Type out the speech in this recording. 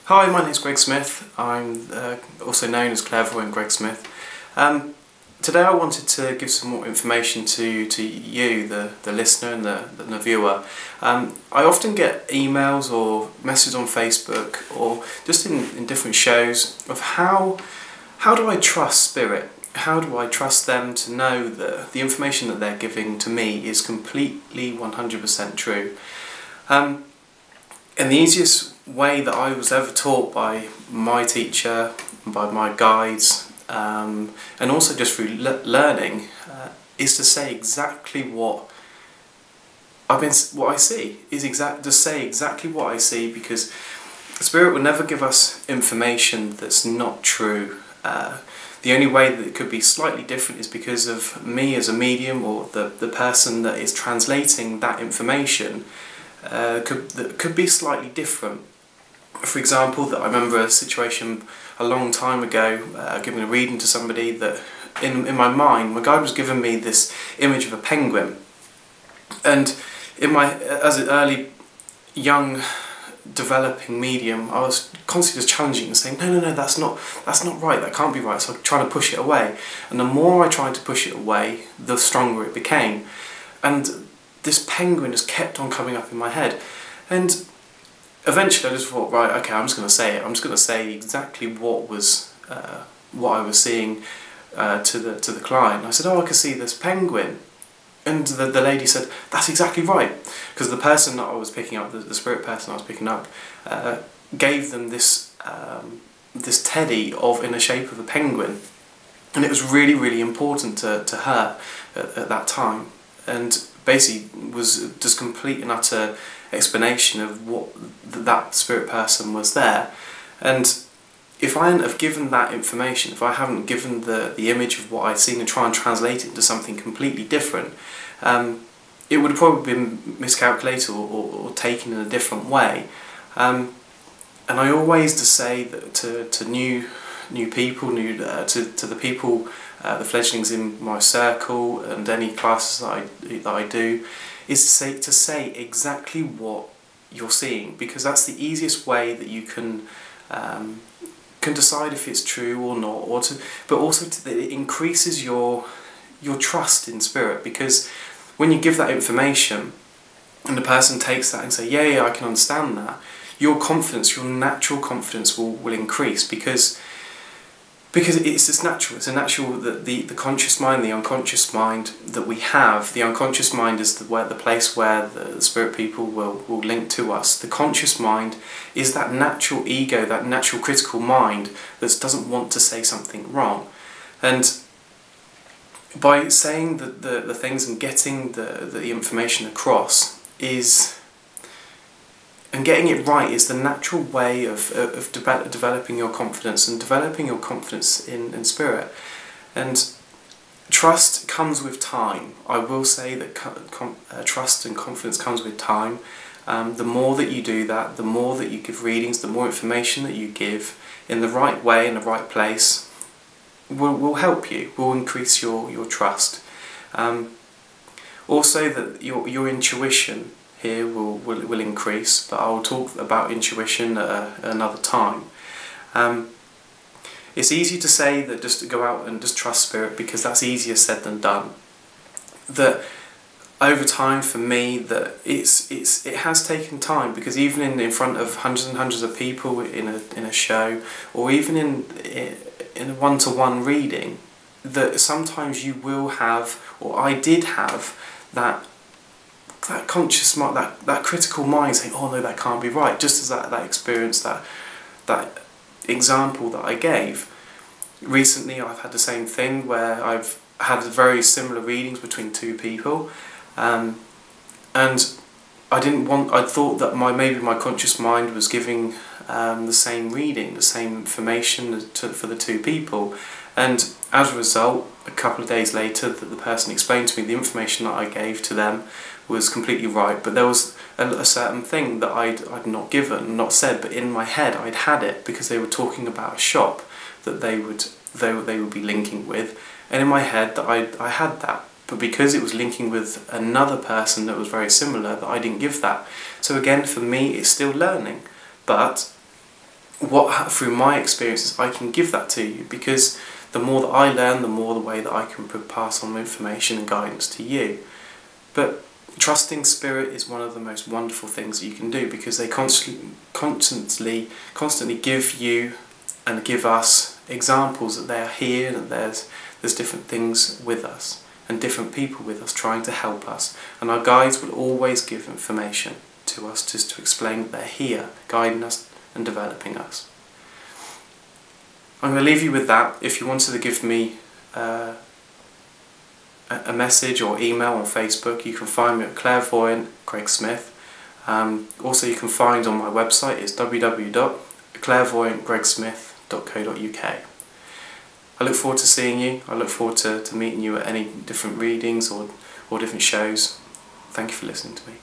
Hi, my name is Greg Smith. I'm also known as Clairvoyant Greg Smith. Today I wanted to give some more information to you, the listener and the viewer. I often get emails or messages on Facebook or just in different shows of how do I trust spirit? How do I trust them to know that the information that they're giving to me is completely 100% true? And the easiest way that I was ever taught by my teacher, by my guides, and also just through learning, is to say exactly what I see. To say exactly what I see, because Spirit will never give us information that's not true. The only way that it could be slightly different is because of me as a medium, or the person that is translating that information that could be slightly different. For example, that I remember a situation a long time ago, giving a reading to somebody that in my mind, my guide was giving me this image of a penguin, and as an early young developing medium, I was constantly just challenging and saying, no, that's not right, that can't be right. So I'm trying to push it away, and the more I tried to push it away, the stronger it became, and this penguin just kept on coming up in my head. And eventually I just thought, right, okay, I'm just going to say it. I'm just going to say exactly what I was seeing to the client. I said, oh, I can see this penguin. And the lady said, that's exactly right. Because the person that I was picking up, the spirit person I was picking up, gave them this teddy in the shape of a penguin. And it was really, really important to her at that time. And basically was just complete and utter explanation of what that spirit person was there. And if I hadn't have given that information, if I haven't given the image of what I'd seen and try and translate it into something completely different, it would have probably been miscalculated or taken in a different way. And I always to say that to new people, to the people, the fledglings in my circle and any classes that I do, is to say exactly what you're seeing, because that's the easiest way that you can decide if it's true or not, but also that it increases your trust in spirit, because when you give that information and the person takes that and say, yeah, I can understand that, your confidence, your natural confidence will increase, because it's just natural. It's a natural that the conscious mind, the unconscious mind that we have. The unconscious mind is the place where the spirit people will link to us. The conscious mind is that natural ego, that natural critical mind that doesn't want to say something wrong. And by saying the things and getting the information across and getting it right is the natural way of developing your confidence and developing your confidence in spirit. And trust comes with time. I will say that trust and confidence comes with time. The more that you do that, the more that you give readings, the more information that you give in the right way, in the right place, will help you, will increase your trust. Also that your intuition here will increase, but I'll talk about intuition at another time. It's easy to say that just to go out and just trust spirit, because that's easier said than done. That over time for me, that it has taken time, because even in front of hundreds and hundreds of people in a show, or even in a one-to-one reading, that sometimes you will have, or I did have, that conscious mind, that critical mind saying, oh no, that can't be right, just as that experience, that example that I gave. Recently I've had the same thing where I've had very similar readings between two people, and I thought that maybe my conscious mind was giving the same reading, the same information for the two people, and as a result, a couple of days later, that the person explained to me the information that I gave to them was completely right, but there was a certain thing that I'd not given, not said, but in my head I'd had it, because they were talking about a shop that they would be linking with, and in my head that I had that, but because it was linking with another person that was very similar, that I didn't give that. So again, for me, it's still learning, but through my experiences I can give that to you, because the more that I learn, the more the way that I can pass on information and guidance to you. But trusting spirit is one of the most wonderful things that you can do, because they constantly give you and give us examples that they are here, and there's different things with us and different people with us trying to help us, and our guides will always give information to us just to explain that they're here guiding us and developing us. I'm going to leave you with that. If you wanted to give me a message or email on Facebook, you can find me at Clairvoyant Greg Smith. Also you can find on my website, it's www.clairvoyantgregsmith.co.uk. I look forward to seeing you. I look forward to meeting you at any different readings or different shows. Thank you for listening to me.